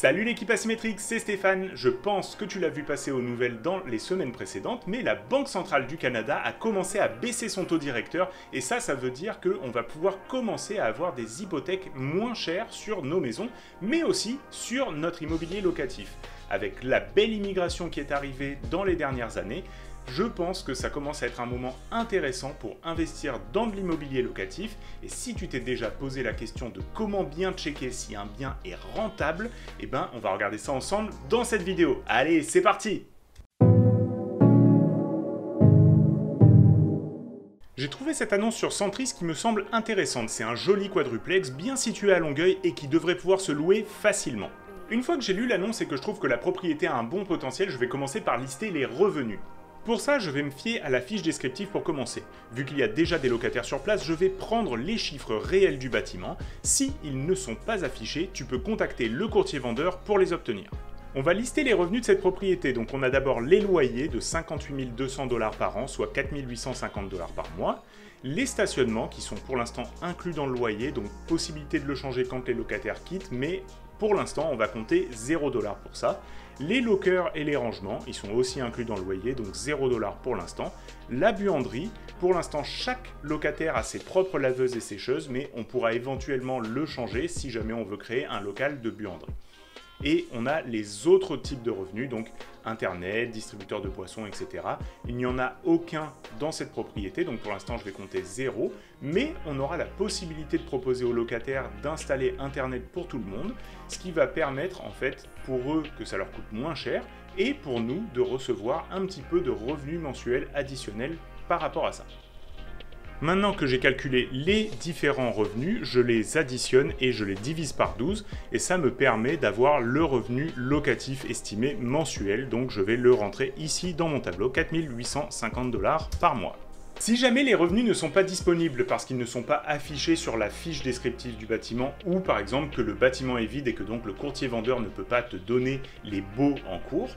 Salut l'équipe asymétrique, c'est Stéphane. Je pense que tu l'as vu passer aux nouvelles dans les semaines précédentes, mais la Banque centrale du Canada a commencé à baisser son taux directeur, et ça veut dire qu'on va pouvoir commencer à avoir des hypothèques moins chères sur nos maisons, mais aussi sur notre immobilier locatif. Avec la belle immigration qui est arrivée dans les dernières années, je pense que ça commence à être un moment intéressant pour investir dans de l'immobilier locatif. Et si tu t'es déjà posé la question de comment bien checker si un bien est rentable, eh ben on va regarder ça ensemble dans cette vidéo. Allez, c'est parti! J'ai trouvé cette annonce sur Centris qui me semble intéressante. C'est un joli quadruplex bien situé à Longueuil et qui devrait pouvoir se louer facilement. Une fois que j'ai lu l'annonce et que je trouve que la propriété a un bon potentiel, je vais commencer par lister les revenus. Pour ça, je vais me fier à la fiche descriptive pour commencer. Vu qu'il y a déjà des locataires sur place, je vais prendre les chiffres réels du bâtiment. Si ils ne sont pas affichés, tu peux contacter le courtier vendeur pour les obtenir. On va lister les revenus de cette propriété. Donc on a d'abord les loyers de 58 200 $ par an, soit 4 850 $ par mois. Les stationnements qui sont pour l'instant inclus dans le loyer, donc possibilité de le changer quand les locataires quittent, mais pour l'instant on va compter 0 $ pour ça. Les lockers et les rangements, ils sont aussi inclus dans le loyer, donc 0 $ pour l'instant. La buanderie, pour l'instant chaque locataire a ses propres laveuses et sécheuses, mais on pourra éventuellement le changer si jamais on veut créer un local de buanderie. Et on a les autres types de revenus, donc internet, distributeur de boissons, etc. Il n'y en a aucun dans cette propriété, donc pour l'instant je vais compter 0, mais on aura la possibilité de proposer aux locataires d'installer internet pour tout le monde, ce qui va permettre en fait pour eux que ça leur coûte moins cher, et pour nous de recevoir un petit peu de revenus mensuels additionnels par rapport à ça. Maintenant que j'ai calculé les différents revenus, je les additionne et je les divise par 12 et ça me permet d'avoir le revenu locatif estimé mensuel, donc je vais le rentrer ici dans mon tableau, 4 850 $ par mois. Si jamais les revenus ne sont pas disponibles parce qu'ils ne sont pas affichés sur la fiche descriptive du bâtiment ou par exemple que le bâtiment est vide et que donc le courtier vendeur ne peut pas te donner les baux en cours,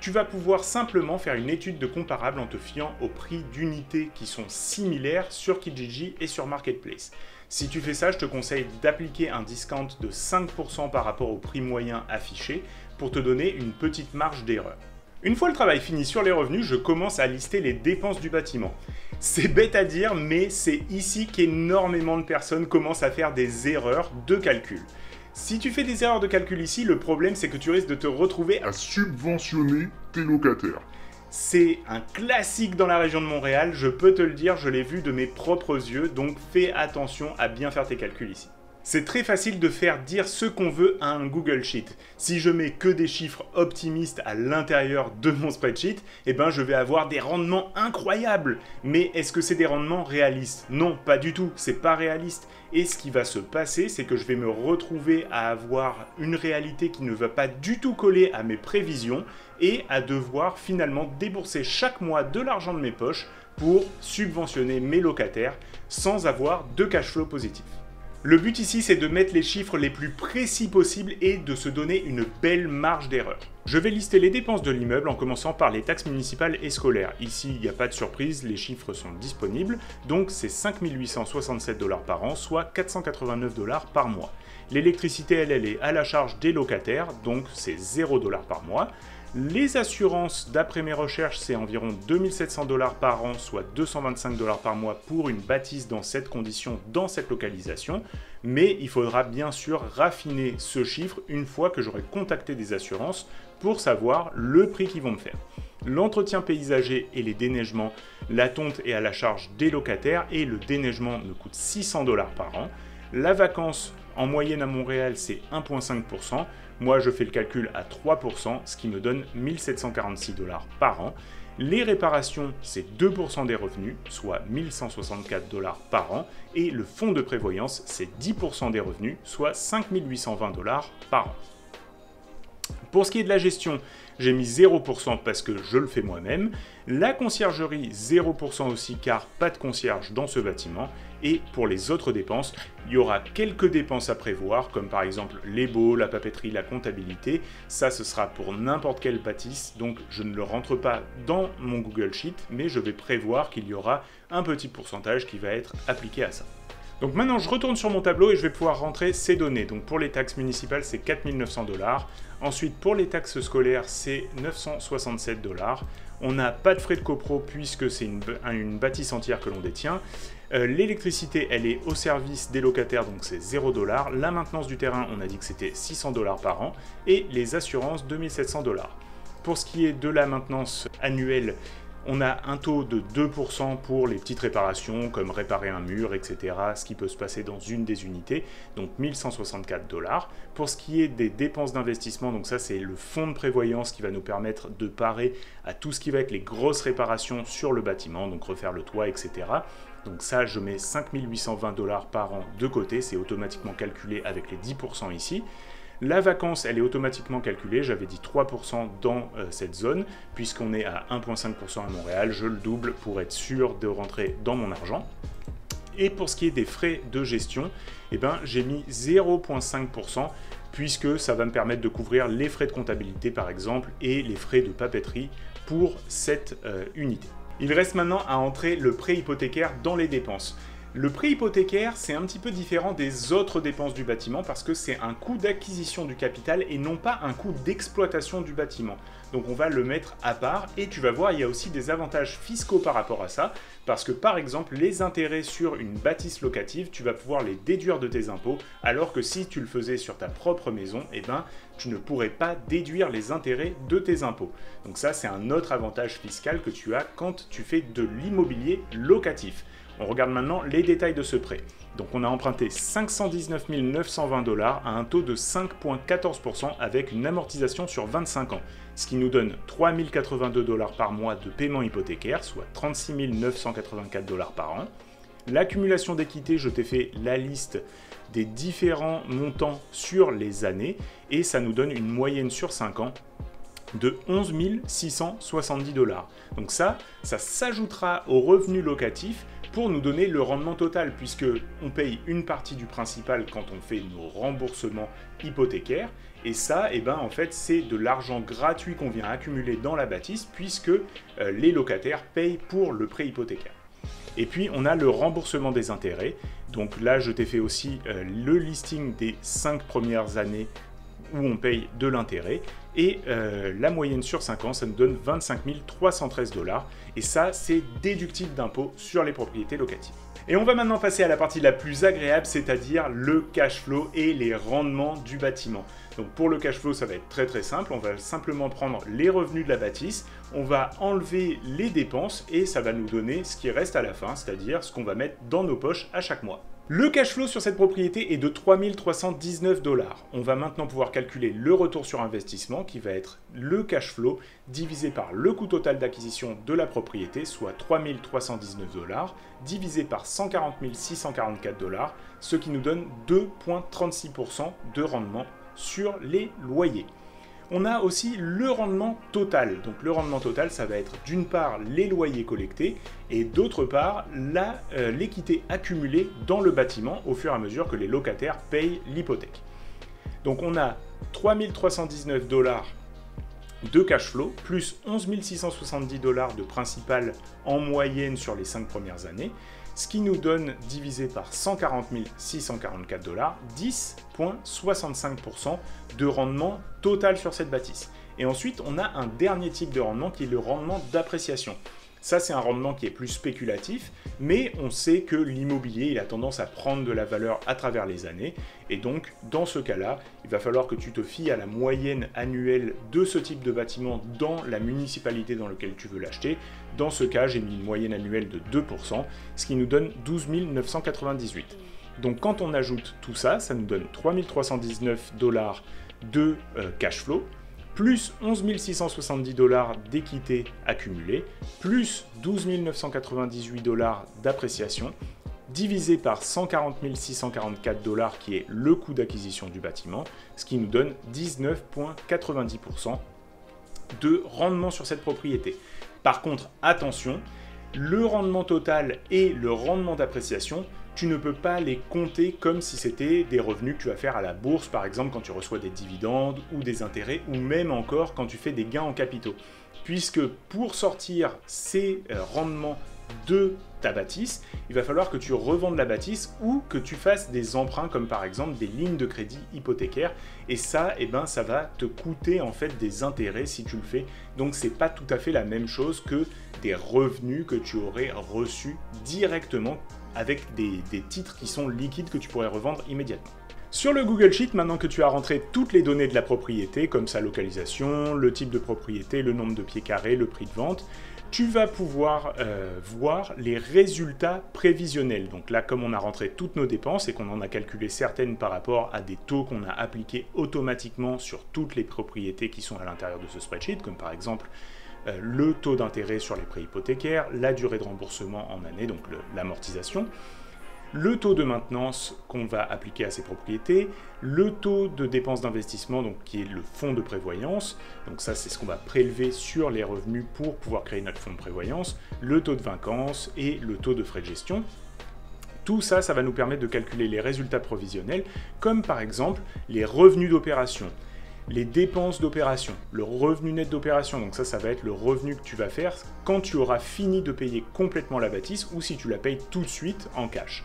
tu vas pouvoir simplement faire une étude de comparable en te fiant au prix d'unités qui sont similaires sur Kijiji et sur Marketplace. Si tu fais ça, je te conseille d'appliquer un discount de 5% par rapport au prix moyen affiché pour te donner une petite marge d'erreur. Une fois le travail fini sur les revenus, je commence à lister les dépenses du bâtiment. C'est bête à dire, mais c'est ici qu'énormément de personnes commencent à faire des erreurs de calcul. Si tu fais des erreurs de calcul ici, le problème c'est que tu risques de te retrouver à subventionner tes locataires. C'est un classique dans la région de Montréal, je peux te le dire, je l'ai vu de mes propres yeux, donc fais attention à bien faire tes calculs ici. C'est très facile de faire dire ce qu'on veut à un Google Sheet. Si je mets que des chiffres optimistes à l'intérieur de mon spreadsheet, eh ben je vais avoir des rendements incroyables. Mais est-ce que c'est des rendements réalistes? Non, pas du tout, c'est pas réaliste. Et ce qui va se passer, c'est que je vais me retrouver à avoir une réalité qui ne va pas du tout coller à mes prévisions et à devoir finalement débourser chaque mois de l'argent de mes poches pour subventionner mes locataires sans avoir de cash flow positif. Le but ici, c'est de mettre les chiffres les plus précis possibles et de se donner une belle marge d'erreur. Je vais lister les dépenses de l'immeuble en commençant par les taxes municipales et scolaires. Ici, il n'y a pas de surprise, les chiffres sont disponibles, donc c'est 5 867 $ par an, soit 489 $ par mois. L'électricité, elle est à la charge des locataires, donc c'est 0 $ par mois. Les assurances, d'après mes recherches, c'est environ 2700 $ par an, soit 225 $ par mois pour une bâtisse dans cette condition, dans cette localisation. Mais il faudra bien sûr raffiner ce chiffre une fois que j'aurai contacté des assurances pour savoir le prix qu'ils vont me faire. L'entretien paysager et les déneigements, la tonte est à la charge des locataires et le déneigement me coûte 600 $ par an. La vacance, en moyenne à Montréal, c'est 1,5%. Moi, je fais le calcul à 3%, ce qui me donne 1746 $ par an. Les réparations, c'est 2% des revenus, soit 1164 $ par an. Et le fonds de prévoyance, c'est 10% des revenus, soit 5820 $ par an. Pour ce qui est de la gestion, j'ai mis 0% parce que je le fais moi-même. La conciergerie, 0% aussi car pas de concierge dans ce bâtiment. Et pour les autres dépenses, il y aura quelques dépenses à prévoir, comme par exemple les baux, la papeterie, la comptabilité. Ça, ce sera pour n'importe quelle bâtisse, donc je ne le rentre pas dans mon Google Sheet, mais je vais prévoir qu'il y aura un petit pourcentage qui va être appliqué à ça. Donc maintenant, je retourne sur mon tableau et je vais pouvoir rentrer ces données. Donc pour les taxes municipales, c'est 4 900 $. Ensuite, pour les taxes scolaires, c'est 967 $. On n'a pas de frais de copro puisque c'est une bâtisse entière que l'on détient. L'électricité, elle est au service des locataires, donc c'est 0 $. La maintenance du terrain, on a dit que c'était 600 $ par an. Et les assurances, 2700 $. Pour ce qui est de la maintenance annuelle, on a un taux de 2% pour les petites réparations, comme réparer un mur, etc., ce qui peut se passer dans une des unités, donc 1164 $. Pour ce qui est des dépenses d'investissement, donc ça c'est le fonds de prévoyance qui va nous permettre de parer à tout ce qui va être les grosses réparations sur le bâtiment, donc refaire le toit, etc. Donc ça, je mets 5 820 $ par an de côté, c'est automatiquement calculé avec les 10% ici. La vacance, elle est automatiquement calculée, j'avais dit 3% dans cette zone, puisqu'on est à 1,5% à Montréal, je le double pour être sûr de rentrer dans mon argent. Et pour ce qui est des frais de gestion, eh ben, j'ai mis 0,5%, puisque ça va me permettre de couvrir les frais de comptabilité par exemple, et les frais de papeterie pour cette unité. Il reste maintenant à entrer le prêt hypothécaire dans les dépenses. Le prêt hypothécaire, c'est un petit peu différent des autres dépenses du bâtiment parce que c'est un coût d'acquisition du capital et non pas un coût d'exploitation du bâtiment. Donc on va le mettre à part et tu vas voir, il y a aussi des avantages fiscaux par rapport à ça parce que par exemple, les intérêts sur une bâtisse locative, tu vas pouvoir les déduire de tes impôts alors que si tu le faisais sur ta propre maison, eh ben, tu ne pourrais pas déduire les intérêts de tes impôts. Donc ça, c'est un autre avantage fiscal que tu as quand tu fais de l'immobilier locatif. On regarde maintenant les détails de ce prêt. Donc on a emprunté 519 920 $ à un taux de 5,14% avec une amortisation sur 25 ans, ce qui nous donne 3 082 $ par mois de paiement hypothécaire, soit 36 984 $ par an. L'accumulation d'équité, je t'ai fait la liste des différents montants sur les années et ça nous donne une moyenne sur 5 ans de 11 670 $. Donc ça s'ajoutera au revenu locatif pour nous donner le rendement total, puisque on paye une partie du principal quand on fait nos remboursements hypothécaires, et ça, eh ben, en fait, c'est de l'argent gratuit qu'on vient accumuler dans la bâtisse, puisque les locataires payent pour le prêt hypothécaire. Et puis, on a le remboursement des intérêts. Donc là, je t'ai fait aussi le listing des 5 premières années où on paye de l'intérêt. Et la moyenne sur 5 ans, ça nous donne 25 313 $. Et ça, c'est déductible d'impôt sur les propriétés locatives. Et on va maintenant passer à la partie la plus agréable, c'est-à-dire le cash flow et les rendements du bâtiment. Donc pour le cash flow, ça va être très très simple. On va simplement prendre les revenus de la bâtisse, on va enlever les dépenses et ça va nous donner ce qui reste à la fin, c'est-à-dire ce qu'on va mettre dans nos poches à chaque mois. Le cash flow sur cette propriété est de 3 319 $. On va maintenant pouvoir calculer le retour sur investissement qui va être le cash flow divisé par le coût total d'acquisition de la propriété, soit 3 319 $, divisé par 140 644 $, ce qui nous donne 2,36% de rendement sur les loyers. On a aussi le rendement total. Donc le rendement total, ça va être d'une part les loyers collectés et d'autre part l'équité accumulée dans le bâtiment au fur et à mesure que les locataires payent l'hypothèque. Donc on a 3 319 $ de cash flow, plus 11 670 $ de principal en moyenne sur les 5 premières années, ce qui nous donne, divisé par 140 644 $, 10,65% de rendement total sur cette bâtisse. Et ensuite, on a un dernier type de rendement qui est le rendement d'appréciation. Ça, c'est un rendement qui est plus spéculatif, mais on sait que l'immobilier, il a tendance à prendre de la valeur à travers les années. Et donc, dans ce cas-là, il va falloir que tu te fies à la moyenne annuelle de ce type de bâtiment dans la municipalité dans laquelle tu veux l'acheter. Dans ce cas, j'ai mis une moyenne annuelle de 2%, ce qui nous donne 12 998. Donc, quand on ajoute tout ça, ça nous donne 3 319 $ de cash flow, plus 11 670 $ d'équité accumulée, plus 12 998 $ d'appréciation, divisé par 140 644 $ qui est le coût d'acquisition du bâtiment, ce qui nous donne 19,90% de rendement sur cette propriété. Par contre, attention, le rendement total et le rendement d'appréciation, tu ne peux pas les compter comme si c'était des revenus que tu vas faire à la bourse, par exemple quand tu reçois des dividendes ou des intérêts, ou même encore quand tu fais des gains en capitaux. Puisque pour sortir ces rendements de ta bâtisse, il va falloir que tu revendes la bâtisse ou que tu fasses des emprunts comme par exemple des lignes de crédit hypothécaires et ça, ça va te coûter en fait des intérêts si tu le fais. Donc c'est pas tout à fait la même chose que des revenus que tu aurais reçus directement avec des titres qui sont liquides que tu pourrais revendre immédiatement. Sur le Google Sheet, maintenant que tu as rentré toutes les données de la propriété, comme sa localisation, le type de propriété, le nombre de pieds carrés, le prix de vente, tu vas pouvoir voir les résultats prévisionnels. Donc là, comme on a rentré toutes nos dépenses et qu'on en a calculé certaines par rapport à des taux qu'on a appliqués automatiquement sur toutes les propriétés qui sont à l'intérieur de ce spreadsheet, comme par exemple le taux d'intérêt sur les prêts hypothécaires, la durée de remboursement en année, donc l'amortisation, le taux de maintenance qu'on va appliquer à ces propriétés, le taux de dépenses d'investissement, donc qui est le fonds de prévoyance, donc ça c'est ce qu'on va prélever sur les revenus pour pouvoir créer notre fonds de prévoyance, le taux de vacances et le taux de frais de gestion. Tout ça, ça va nous permettre de calculer les résultats provisionnels, comme par exemple les revenus d'opération, les dépenses d'opération, le revenu net d'opération, donc ça va être le revenu que tu vas faire quand tu auras fini de payer complètement la bâtisse ou si tu la payes tout de suite en cash.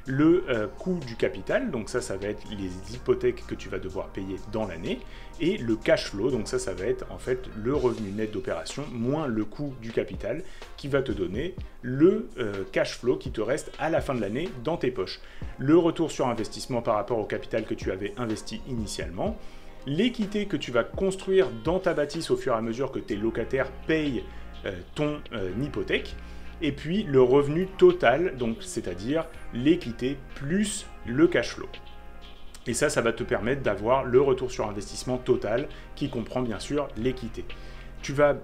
Le coût du capital, donc ça va être les hypothèques que tu vas devoir payer dans l'année, et le cash flow, donc ça va être en fait le revenu net d'opération moins le coût du capital qui va te donner le cash flow qui te reste à la fin de l'année dans tes poches. Le retour sur investissement par rapport au capital que tu avais investi initialement, l'équité que tu vas construire dans ta bâtisse au fur et à mesure que tes locataires payent ton hypothèque, et puis le revenu total, donc c'est-à-dire l'équité plus le cash flow. Et ça va te permettre d'avoir le retour sur investissement total qui comprend bien sûr l'équité. Tu vas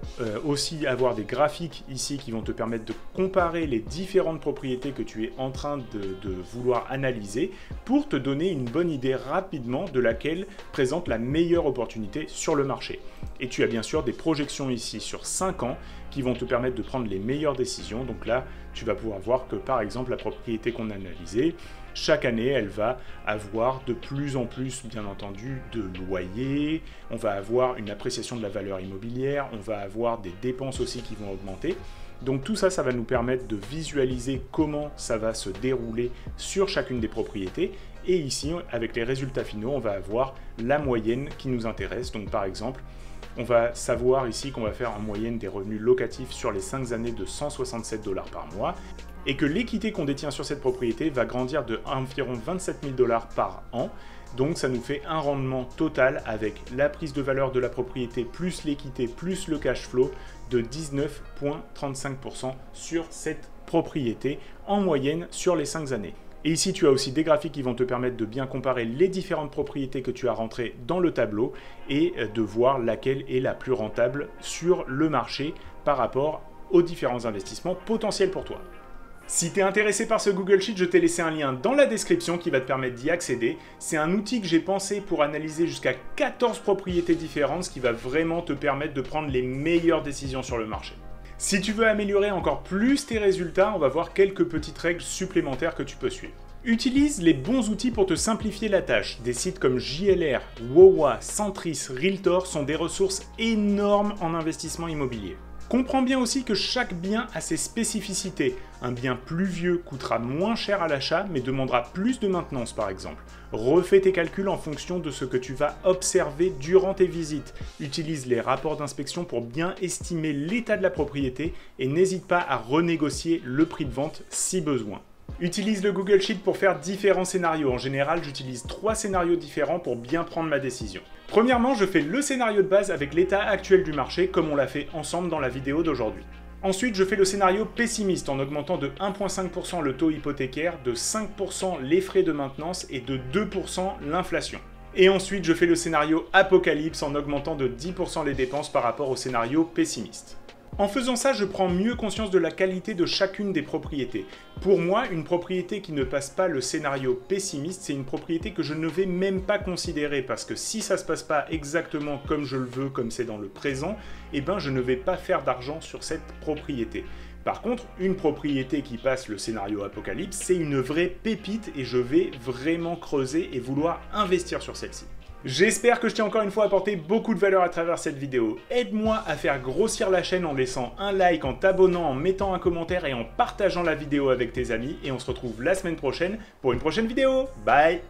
aussi avoir des graphiques ici qui vont te permettre de comparer les différentes propriétés que tu es en train de vouloir analyser pour te donner une bonne idée rapidement de laquelle présente la meilleure opportunité sur le marché. Et tu as bien sûr des projections ici sur 5 ans qui vont te permettre de prendre les meilleures décisions. Donc là, tu vas pouvoir voir que par exemple la propriété qu'on a analysée, chaque année, elle va avoir de plus en plus, bien entendu, de loyers, on va avoir une appréciation de la valeur immobilière, on va avoir des dépenses aussi qui vont augmenter. Donc tout ça, ça va nous permettre de visualiser comment ça va se dérouler sur chacune des propriétés. Et ici, avec les résultats finaux, on va avoir la moyenne qui nous intéresse. Donc par exemple, on va savoir ici qu'on va faire en moyenne des revenus locatifs sur les 5 années de 167 $ par mois et que l'équité qu'on détient sur cette propriété va grandir de environ 27 000 $ par an. Donc ça nous fait un rendement total avec la prise de valeur de la propriété plus l'équité plus le cash flow de 19,35% sur cette propriété en moyenne sur les 5 années. Et ici, tu as aussi des graphiques qui vont te permettre de bien comparer les différentes propriétés que tu as rentrées dans le tableau et de voir laquelle est la plus rentable sur le marché par rapport aux différents investissements potentiels pour toi. Si tu es intéressé par ce Google Sheet, je t'ai laissé un lien dans la description qui va te permettre d'y accéder. C'est un outil que j'ai pensé pour analyser jusqu'à 14 propriétés différentes, ce qui va vraiment te permettre de prendre les meilleures décisions sur le marché. Si tu veux améliorer encore plus tes résultats, on va voir quelques petites règles supplémentaires que tu peux suivre. Utilise les bons outils pour te simplifier la tâche. Des sites comme JLR, Wowa, Centris, Realtor sont des ressources énormes en investissement immobilier. Comprends bien aussi que chaque bien a ses spécificités. Un bien plus vieux coûtera moins cher à l'achat mais demandera plus de maintenance par exemple. Refais tes calculs en fonction de ce que tu vas observer durant tes visites. Utilise les rapports d'inspection pour bien estimer l'état de la propriété et n'hésite pas à renégocier le prix de vente si besoin. Utilise le Google Sheet pour faire différents scénarios. En général, j'utilise 3 scénarios différents pour bien prendre ma décision. Premièrement, je fais le scénario de base avec l'état actuel du marché, comme on l'a fait ensemble dans la vidéo d'aujourd'hui. Ensuite, je fais le scénario pessimiste en augmentant de 1,5% le taux hypothécaire, de 5% les frais de maintenance et de 2% l'inflation. Et ensuite, je fais le scénario apocalypse en augmentant de 10% les dépenses par rapport au scénario pessimiste. En faisant ça, je prends mieux conscience de la qualité de chacune des propriétés. Pour moi, une propriété qui ne passe pas le scénario pessimiste, c'est une propriété que je ne vais même pas considérer parce que si ça ne se passe pas exactement comme je le veux, comme c'est dans le présent, eh ben je ne vais pas faire d'argent sur cette propriété. Par contre, une propriété qui passe le scénario apocalypse, c'est une vraie pépite et je vais vraiment creuser et vouloir investir sur celle-ci. J'espère que je t'ai encore une fois apporté beaucoup de valeur à travers cette vidéo. Aide-moi à faire grossir la chaîne en laissant un like, en t'abonnant, en mettant un commentaire et en partageant la vidéo avec tes amis. Et on se retrouve la semaine prochaine pour une prochaine vidéo. Bye!